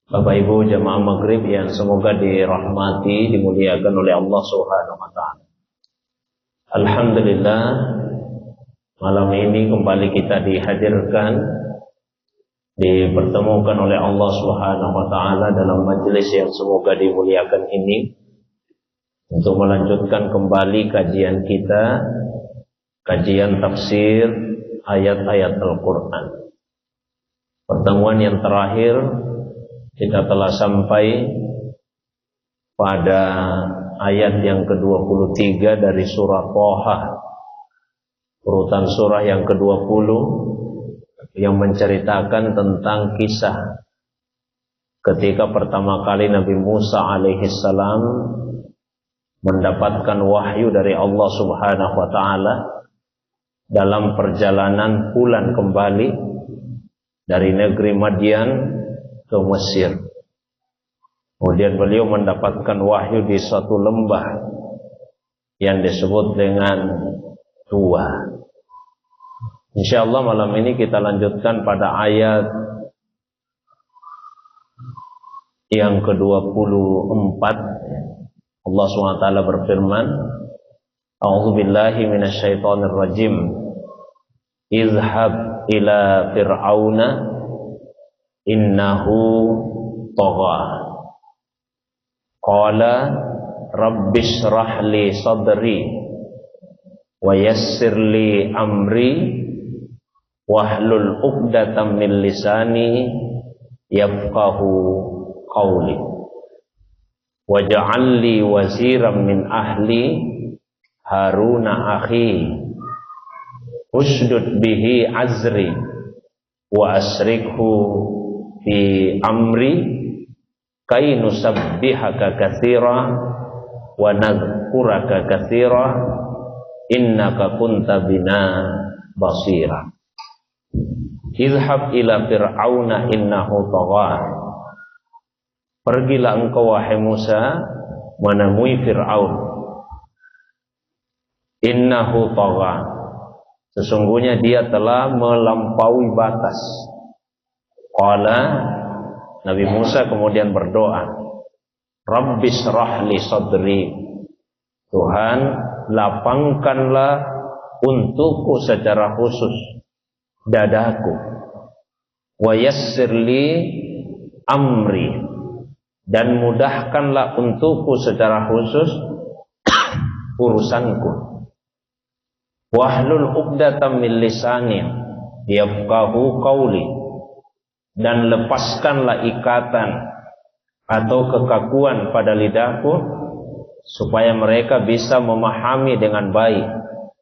Bapak Ibu jamaah maghrib yang semoga dirahmati, dimuliakan oleh Allah Subhanahu wa ta'ala. Alhamdulillah, malam ini kembali kita dihadirkan, dipertemukan oleh Allah Subhanahu wa ta'ala dalam majelis yang semoga dimuliakan ini untuk melanjutkan kembali kajian kita, kajian tafsir ayat-ayat Al-Quran. Pertemuan yang terakhir kita telah sampai pada ayat yang ke-23 dari surah Thaha, urutan surah yang ke-20 yang menceritakan tentang kisah ketika pertama kali Nabi Musa alaihissalam mendapatkan wahyu dari Allah Subhanahu wa ta'ala dalam perjalanan pulang kembali dari negeri Madian ke Mesir. Kemudian beliau mendapatkan wahyu di suatu lembah yang disebut dengan Tuwa. Insyaallah malam ini kita lanjutkan pada ayat yang ke-24. Allah SWT berfirman, A'udzubillahi minasyaitonir rajim. Izhab ila fir'auna innahu tagha. Qala rabbishrah li sadri wa yassir li amri wahlul 'uqdatam min lisani yafqahu qawli waj'al li waziran min ahli Haruna akhi ushdud bihi azri wa asrikhu fi amri kai nusabbihaka katsira wa nadhkuraka katsira innaka kunta bina basira. Izhab ila fir'auna innahu tagha. Pergilah engkau wahai Musa menemui Fir'aun. Innahu tagha. Sesungguhnya dia telah melampaui batas. Qala, Nabi Musa kemudian berdoa, Rabbishrah li sadri. Tuhan, lapangkanlah untukku secara khusus dadaku. Wa yassir li amri. Dan mudahkanlah untukku secara khusus urusanku. Wahlul 'uqdatam min lisani yafqahu qawli. Dan lepaskanlah ikatan atau kekakuan pada lidahku supaya mereka bisa memahami dengan baik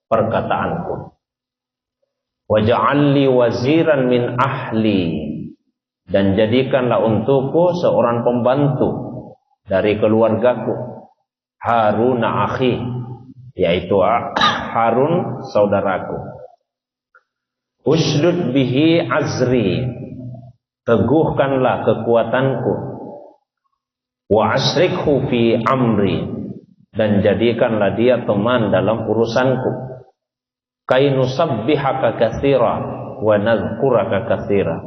perkataanku. Waj'al li waziran min ahli. Dan jadikanlah untukku seorang pembantu dari keluargaku, Haruna akhi, yaitu Harun saudaraku. Ushdud bihi azri. Teguhkanlah kekuatanku. Wa asrikhu fi amri. Dan jadikanlah dia teman dalam urusanku. Kai nusabbihaka katsira wa nadhkuraka katsira.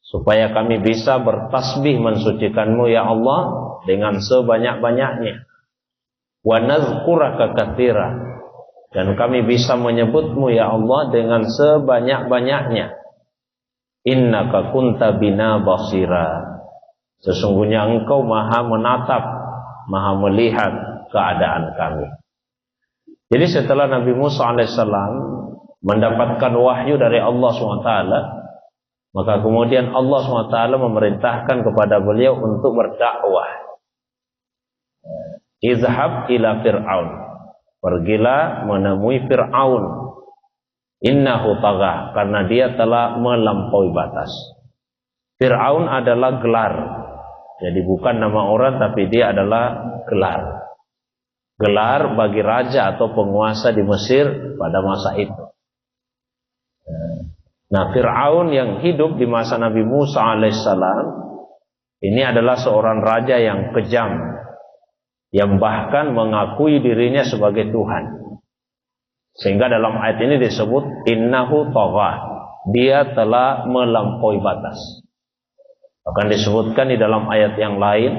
Supaya kami bisa bertasbih mensucikanmu ya Allah dengan sebanyak-banyaknya. Wa nadhkuraka katsira. Dan kami bisa menyebutmu ya Allah dengan sebanyak-banyaknya. Innaka kunta bina basira. Sesungguhnya engkau maha menatap, maha melihat keadaan kami. Jadi setelah Nabi Musa alaihissalam mendapatkan wahyu dari Allah SWT, maka kemudian Allah SWT memerintahkan kepada beliau untuk berdakwah. Izhab ila fir'aun. Pergilah menemui Fir'aun. Innahu tagha, karena dia telah melampaui batas. Fir'aun adalah gelar. Jadi bukan nama orang, tapi dia adalah gelar. Gelar bagi raja atau penguasa di Mesir pada masa itu. Nah, Fir'aun yang hidup di masa Nabi Musa alaihissalam ini adalah seorang raja yang kejam, yang bahkan mengakui dirinya sebagai Tuhan. Sehingga dalam ayat ini disebut innahu tagha, dia telah melampaui batas. Akan disebutkan di dalam ayat yang lain,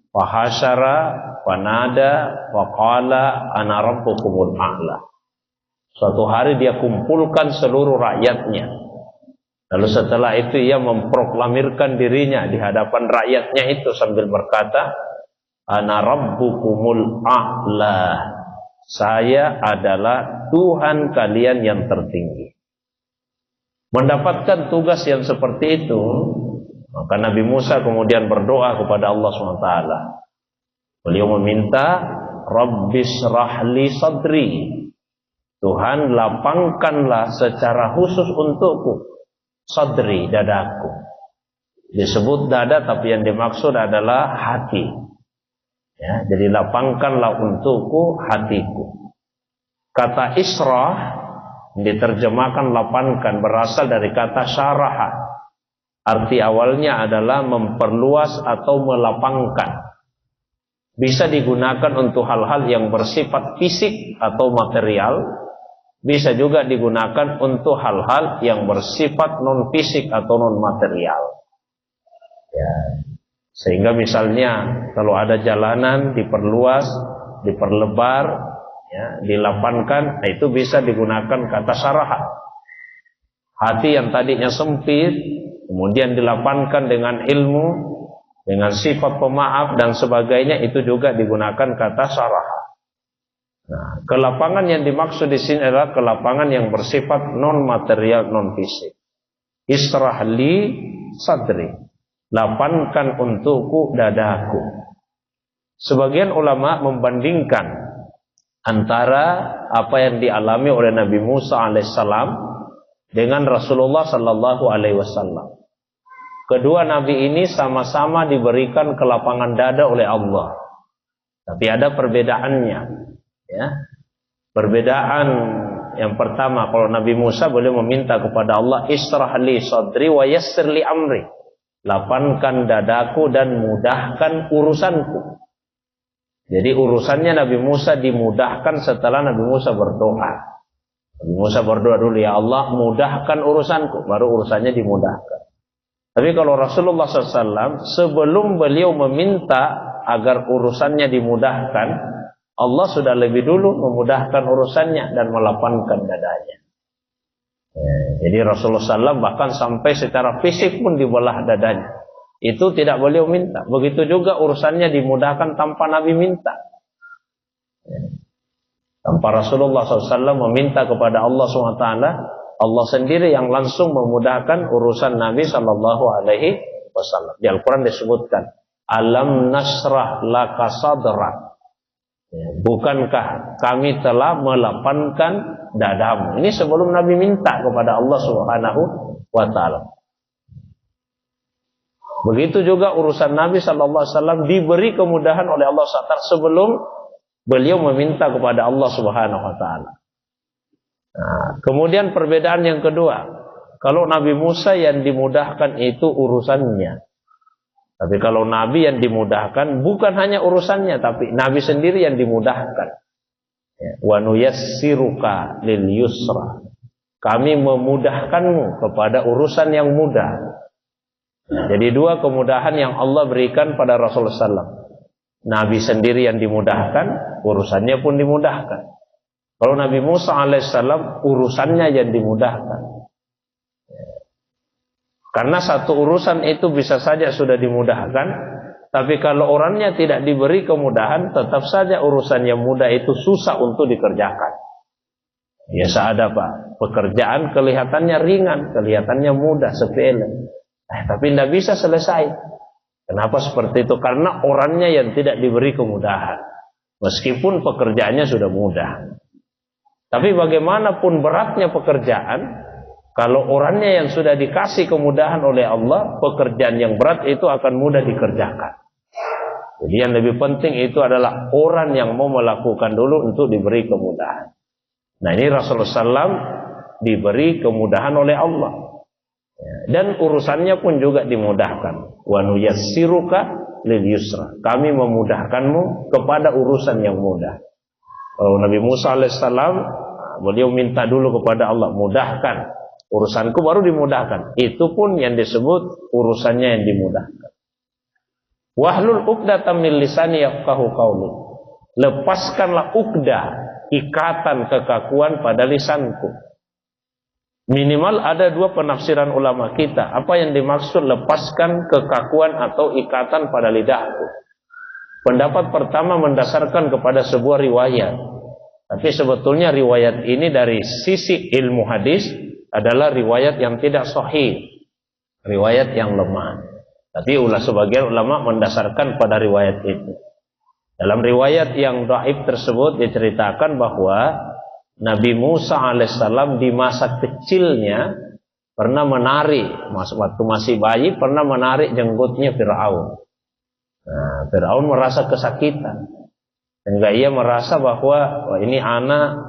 fahasyara fanada faqala ana rabbukumul a'la. Suatu hari dia kumpulkan seluruh rakyatnya. Lalu setelah itu ia memproklamirkan dirinya di hadapan rakyatnya itu sambil berkata, ana rabbukumul a'la. Saya adalah Tuhan kalian yang tertinggi. Mendapatkan tugas yang seperti itu, maka Nabi Musa kemudian berdoa kepada Allah SWT. Beliau meminta, Rabbishrah li sadri. Tuhan, lapangkanlah secara khusus untukku sadri, dadaku. Disebut dada, tapi yang dimaksud adalah hati. Ya, jadi lapangkanlah untukku hatiku. Kata israh diterjemahkan lapangkan, berasal dari kata syaraha. Arti awalnya adalah memperluas atau melapangkan. Bisa digunakan untuk hal-hal yang bersifat fisik atau material. Bisa juga digunakan untuk hal-hal yang bersifat non-fisik atau non-material. Ya. Sehingga misalnya kalau ada jalanan diperluas, diperlebar, ya, dilapangkan, itu bisa digunakan kata syaraha. Hati yang tadinya sempit, kemudian dilapangkan dengan ilmu, dengan sifat pemaaf dan sebagainya, itu juga digunakan kata syaraha. Nah, kelapangan yang dimaksud di sini adalah kelapangan yang bersifat non material, non fisik. Israh li sadri, lapangkan untukku dadaku. Sebagian ulama membandingkan antara apa yang dialami oleh Nabi Musa alaihissalam dengan Rasulullah sallallahu alaihi wasallam. Kedua nabi ini sama-sama diberikan kelapangan dada oleh Allah, tapi ada perbedaannya. Ya, perbedaan yang pertama, kalau Nabi Musa boleh meminta kepada Allah, Israh li sadri wa yassir li amri, lapangkan dadaku dan mudahkan urusanku. Jadi urusannya Nabi Musa dimudahkan setelah Nabi Musa berdoa. Nabi Musa berdoa dulu, ya Allah mudahkan urusanku, baru urusannya dimudahkan. Tapi kalau Rasulullah SAW sebelum beliau meminta agar urusannya dimudahkan, Allah sudah lebih dulu memudahkan urusannya dan melapangkan dadanya. Ya, jadi Rasulullah SAW bahkan sampai secara fisik pun dibelah dadanya. Itu tidak beliau minta. Begitu juga urusannya dimudahkan tanpa Nabi minta. Ya. Tanpa Rasulullah SAW meminta kepada Allah SWT, Allah sendiri yang langsung memudahkan urusan Nabi SAW. Di Al-Quran disebutkan, Alam nasrah laka sadrak. Ya, bukankah kami telah melapangkan dadamu? Ini sebelum Nabi minta kepada Allah Subhanahu wa Ta'ala. Begitu juga urusan Nabi sallallahu alaihi wasallam diberi kemudahan oleh Allah SWT sebelum beliau meminta kepada Allah Subhanahu wa Ta'ala. Nah, kemudian perbedaan yang kedua, kalau Nabi Musa yang dimudahkan itu urusannya. Tapi kalau Nabi yang dimudahkan bukan hanya urusannya, tapi Nabi sendiri yang dimudahkan. Wa nuyassiruka lil yusra. Kami memudahkanmu kepada urusan yang mudah. Jadi dua kemudahan yang Allah berikan pada Rasulullah SAW. Nabi sendiri yang dimudahkan, urusannya pun dimudahkan. Kalau Nabi Musa alaihissalam urusannya yang dimudahkan. Karena satu urusan itu bisa saja sudah dimudahkan, tapi kalau orangnya tidak diberi kemudahan, tetap saja urusan yang mudah itu susah untuk dikerjakan. Biasa ada Pak, pekerjaan kelihatannya ringan, kelihatannya mudah, sepele, tapi tidak bisa selesai. Kenapa seperti itu? Karena orangnya yang tidak diberi kemudahan, meskipun pekerjaannya sudah mudah. Tapi bagaimanapun beratnya pekerjaan, kalau orangnya yang sudah dikasih kemudahan oleh Allah, pekerjaan yang berat itu akan mudah dikerjakan. Jadi yang lebih penting itu adalah orang yang mau melakukan dulu untuk diberi kemudahan. Nah ini Rasulullah SAW diberi kemudahan oleh Allah. Dan urusannya pun juga dimudahkan. Wa nuyassiruka lil yusra. Kami memudahkanmu kepada urusan yang mudah. Kalau Nabi Musa alaihissalam, beliau minta dulu kepada Allah, mudahkan Urusanku baru dimudahkan. Itu pun yang disebut urusannya yang dimudahkan. Wahlul uqdatam min lisani yafqahu qawli. Lepaskanlah uqdah, ikatan kekakuan pada lisanku. Minimal ada dua penafsiran ulama kita. Apa yang dimaksud lepaskan kekakuan atau ikatan pada lidahku? Pendapat pertama mendasarkan kepada sebuah riwayat. Tapi sebetulnya riwayat ini dari sisi ilmu hadis adalah riwayat yang tidak sahih. Riwayat yang lemah. Tapi sebagian ulama mendasarkan pada riwayat itu. Dalam riwayat yang dhaif tersebut diceritakan bahwa Nabi Musa alaihissalam di masa kecilnya pernah menarik, waktu masih bayi pernah menarik jenggotnya Fir'aun. Nah, Fir'aun merasa kesakitan. Sehingga ia merasa bahwa ini anak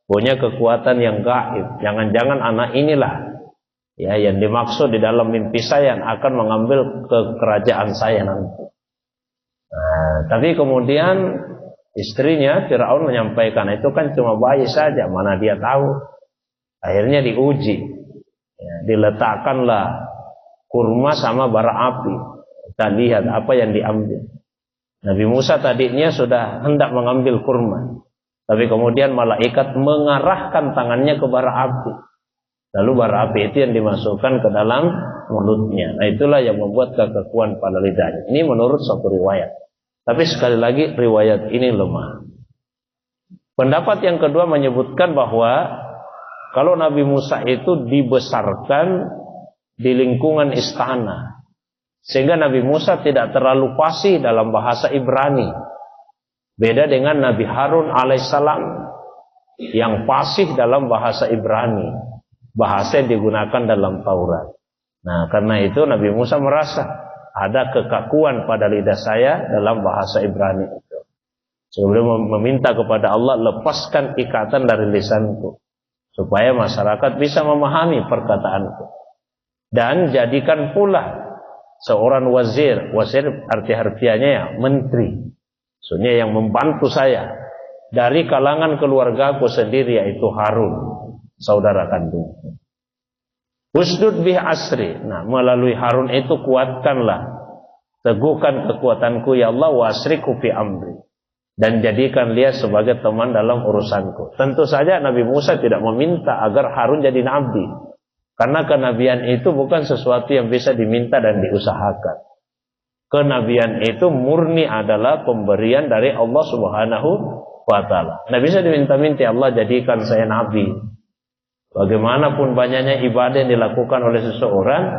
punya kekuatan yang gaib. Jangan-jangan anak inilah ya yang dimaksud di dalam mimpi saya yang akan mengambil ke kerajaan saya nanti. Nah, tapi kemudian istrinya Fir'aun menyampaikan itu kan cuma bayi saja, mana dia tahu. Akhirnya diuji. Ya, diletakkanlah kurma sama bara api. Kita lihat apa yang diambil. Nabi Musa tadinya sudah hendak mengambil kurma. Tapi kemudian malaikat mengarahkan tangannya ke bara api. Lalu bara api itu yang dimasukkan ke dalam mulutnya. Nah itulah yang membuat kekakuan pada lidahnya. Ini menurut satu riwayat. Tapi sekali lagi riwayat ini lemah. Pendapat yang kedua menyebutkan bahwa kalau Nabi Musa itu dibesarkan di lingkungan istana. Sehingga Nabi Musa tidak terlalu fasih dalam bahasa Ibrani. Beda dengan Nabi Harun alaihissalam yang fasih dalam bahasa Ibrani. Bahasa yang digunakan dalam Taurat. Nah karena itu Nabi Musa merasa ada kekakuan pada lidah saya dalam bahasa Ibrani itu. Sebelum meminta kepada Allah, lepaskan ikatan dari lisanku. Supaya masyarakat bisa memahami perkataanku. Dan jadikan pula seorang wazir. Wazir arti-harfianya ya, menteri. Maksudnya yang membantu saya. Dari kalangan keluargaku sendiri yaitu Harun. Saudara kandung. Usdud bih asri. Nah, melalui Harun itu kuatkanlah. Teguhkan kekuatanku ya Allah, wasriku fi amri. Dan jadikan dia sebagai teman dalam urusanku. Tentu saja Nabi Musa tidak meminta agar Harun jadi nabi. Karena kenabian itu bukan sesuatu yang bisa diminta dan diusahakan. Kenabian itu murni adalah pemberian dari Allah Subhanahu wa ta'ala. Nah bisa diminta-minta Allah jadikan saya nabi. Bagaimanapun banyaknya ibadah yang dilakukan oleh seseorang,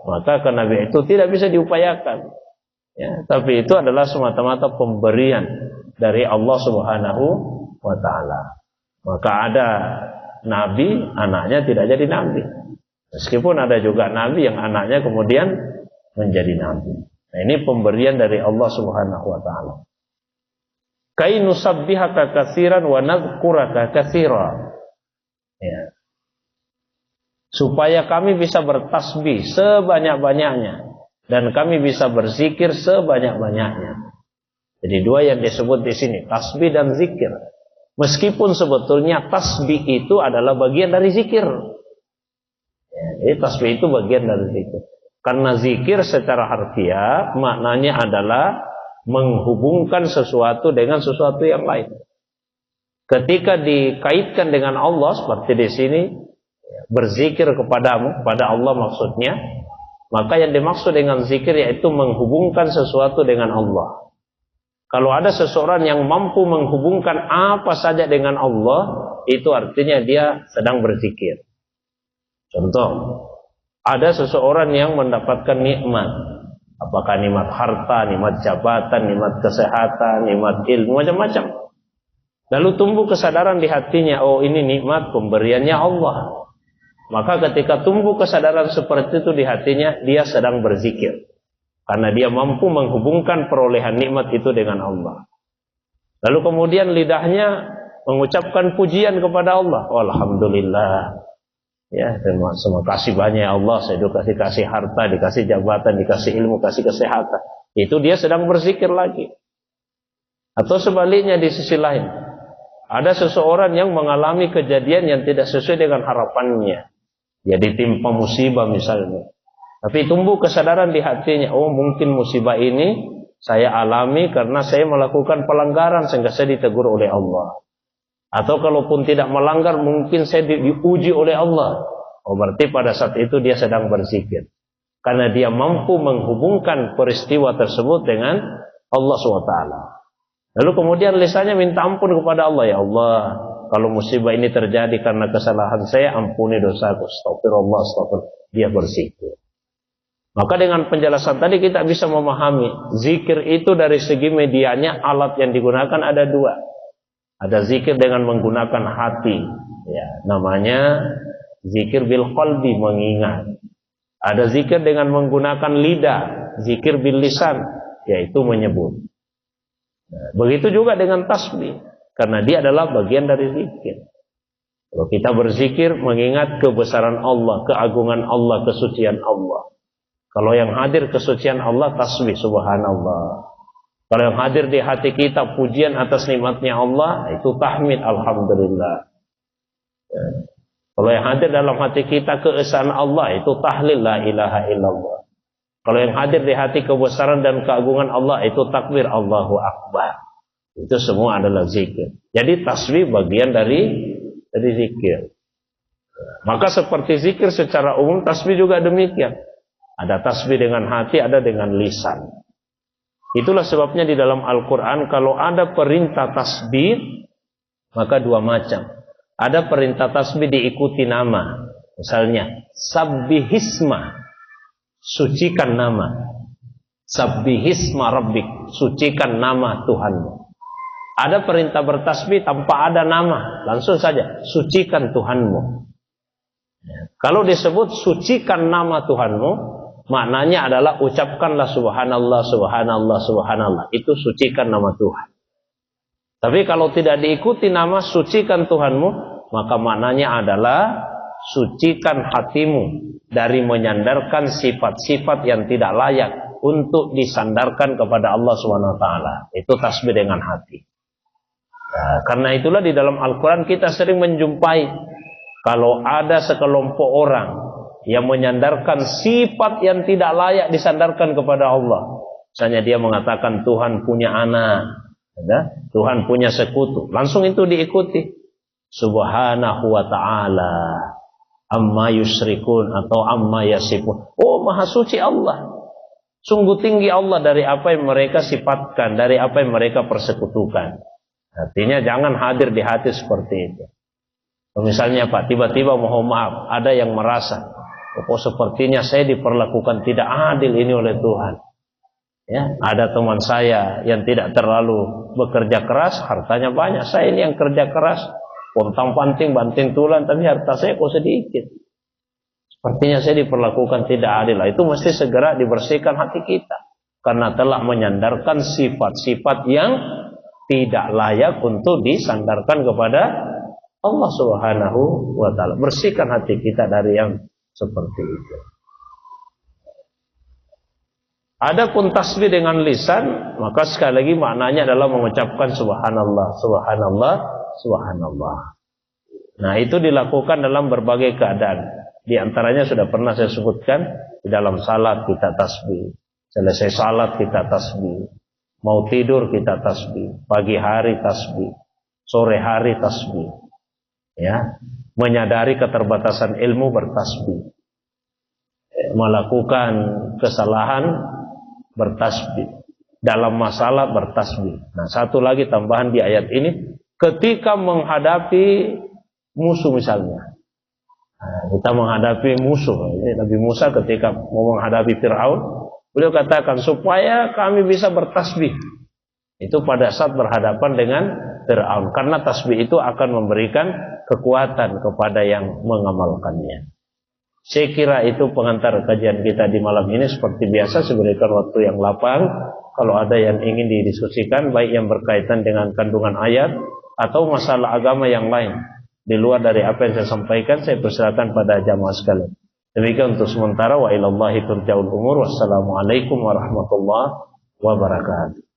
maka kenabian itu tidak bisa diupayakan. Ya, tapi itu adalah semata-mata pemberian dari Allah Subhanahu wa ta'ala. Maka ada nabi, anaknya tidak jadi nabi. Meskipun ada juga nabi yang anaknya kemudian menjadi nabi. Nah, ini pemberian dari Allah Subhanahu wa ta'ala. Kai nusabbihaka katsiran wa nadhkuraka katsira. Ya. Supaya kami bisa bertasbih sebanyak-banyaknya dan kami bisa berzikir sebanyak-banyaknya. Jadi dua yang disebut di sini, tasbih dan zikir. Meskipun sebetulnya tasbih itu adalah bagian dari zikir. Ya, jadi tasbih itu bagian dari zikir. Karena zikir secara harfiah maknanya adalah menghubungkan sesuatu dengan sesuatu yang lain. Ketika dikaitkan dengan Allah seperti di sini, berzikir kepadamu, kepada Allah maksudnya, maka yang dimaksud dengan zikir yaitu menghubungkan sesuatu dengan Allah. Kalau ada seseorang yang mampu menghubungkan apa saja dengan Allah, itu artinya dia sedang berzikir. Contoh, ada seseorang yang mendapatkan nikmat, apakah nikmat harta, nikmat jabatan, nikmat kesehatan, nikmat ilmu, macam-macam. Lalu tumbuh kesadaran di hatinya, oh ini nikmat pemberiannya Allah. Maka ketika tumbuh kesadaran seperti itu di hatinya, dia sedang berzikir. Karena dia mampu menghubungkan perolehan nikmat itu dengan Allah. Lalu kemudian lidahnya mengucapkan pujian kepada Allah. Oh, alhamdulillah. Ya, terima kasih banyak Allah. Saya dikasih harta, dikasih jabatan, dikasih ilmu, kasih kesehatan. Itu dia sedang berzikir lagi. Atau sebaliknya di sisi lain. Ada seseorang yang mengalami kejadian yang tidak sesuai dengan harapannya. Dia ditimpa musibah misalnya. Tapi tumbuh kesadaran di hatinya, oh mungkin musibah ini saya alami karena saya melakukan pelanggaran sehingga saya ditegur oleh Allah. Atau kalaupun tidak melanggar, mungkin saya diuji oleh Allah. Oh berarti pada saat itu dia sedang berzikir. Karena dia mampu menghubungkan peristiwa tersebut dengan Allah SWT. Lalu kemudian lisannya minta ampun kepada Allah. Ya Allah, kalau musibah ini terjadi karena kesalahan saya, ampuni dosaku. Astagfirullah, astagfirullah. Dia berzikir. Maka dengan penjelasan tadi kita bisa memahami zikir itu dari segi medianya, alat yang digunakan ada dua. Ada zikir dengan menggunakan hati, ya, namanya zikir bil qalbi, mengingat. Ada zikir dengan menggunakan lidah, zikir bil lisan, yaitu menyebut. Nah, begitu juga dengan tasbih, karena dia adalah bagian dari zikir. Kalau kita berzikir mengingat kebesaran Allah, keagungan Allah, kesucian Allah. Kalau yang hadir kesucian Allah, tasbih subhanallah. Kalau yang hadir di hati kita pujian atas nikmatnya Allah, itu tahmid alhamdulillah. Ya. Kalau yang hadir dalam hati kita keesaan Allah, itu tahlil la ilaha illallah. Kalau yang hadir di hati kebesaran dan keagungan Allah, itu takbir Allahu Akbar. Itu semua adalah zikir. Jadi tasbih bagian dari zikir. Maka seperti zikir secara umum, tasbih juga demikian. Ada tasbih dengan hati, ada dengan lisan. Itulah sebabnya di dalam Al-Quran kalau ada perintah tasbih, maka dua macam. Ada perintah tasbih diikuti nama. Misalnya, sabbihisma, sucikan nama. Sabbihisma rabbik, sucikan nama Tuhanmu. Ada perintah bertasbih tanpa ada nama, langsung saja, sucikan Tuhanmu. Kalau disebut sucikan nama Tuhanmu, maknanya adalah ucapkanlah subhanallah, subhanallah, subhanallah. Itu sucikan nama Tuhan. Tapi kalau tidak diikuti nama sucikan Tuhanmu, maka maknanya adalah sucikan hatimu dari menyandarkan sifat-sifat yang tidak layak untuk disandarkan kepada Allah SWT. Itu tasbih dengan hati. Nah, karena itulah di dalam Al-Quran kita sering menjumpai kalau ada sekelompok orang yang menyandarkan sifat yang tidak layak disandarkan kepada Allah. Misalnya dia mengatakan Tuhan punya anak, ya? Tuhan punya sekutu. Langsung itu diikuti. Subhanahu wa ta'ala amma yusyrikun atau amma yasifun. Oh maha suci Allah. Sungguh tinggi Allah dari apa yang mereka sifatkan, dari apa yang mereka persekutukan. Artinya jangan hadir di hati seperti itu. Misalnya Pak, tiba-tiba mohon maaf, ada yang merasa kok sepertinya saya diperlakukan tidak adil ini oleh Tuhan. Ya, ada teman saya yang tidak terlalu bekerja keras, hartanya banyak. Saya ini yang kerja keras, pontang-panting, banting tulang, tapi harta saya kok sedikit. Sepertinya saya diperlakukan tidak adil. Itu mesti segera dibersihkan hati kita, karena telah menyandarkan sifat-sifat yang tidak layak untuk disandarkan kepada Allah Subhanahu wa ta'ala. Bersihkan hati kita dari yang seperti itu. Adapun tasbih dengan lisan, maka sekali lagi maknanya adalah mengucapkan subhanallah, subhanallah, subhanallah. Nah, itu dilakukan dalam berbagai keadaan. Di antaranya sudah pernah saya sebutkan, di dalam salat kita tasbih. Selesai salat kita tasbih. Mau tidur kita tasbih. Pagi hari tasbih. Sore hari tasbih. Ya, menyadari keterbatasan ilmu bertasbih, melakukan kesalahan bertasbih, dalam masalah bertasbih. Nah, satu lagi tambahan di ayat ini, ketika menghadapi musuh misalnya. Nah, kita menghadapi musuh. Nabi Musa ketika mau menghadapi Fir'aun, beliau katakan supaya kami bisa bertasbih. Itu pada saat berhadapan dengan Fir'aun, karena tasbih itu akan memberikan kekuatan kepada yang mengamalkannya. Saya kira itu pengantar kajian kita di malam ini. Seperti biasa, saya berikan waktu yang lapang. Kalau ada yang ingin didiskusikan, baik yang berkaitan dengan kandungan ayat atau masalah agama yang lain di luar dari apa yang saya sampaikan, saya persilakan pada jamaah sekalian. Demikian untuk sementara. Wa ilallahi turja'ul umur. Wassalamualaikum warahmatullahi wabarakatuh.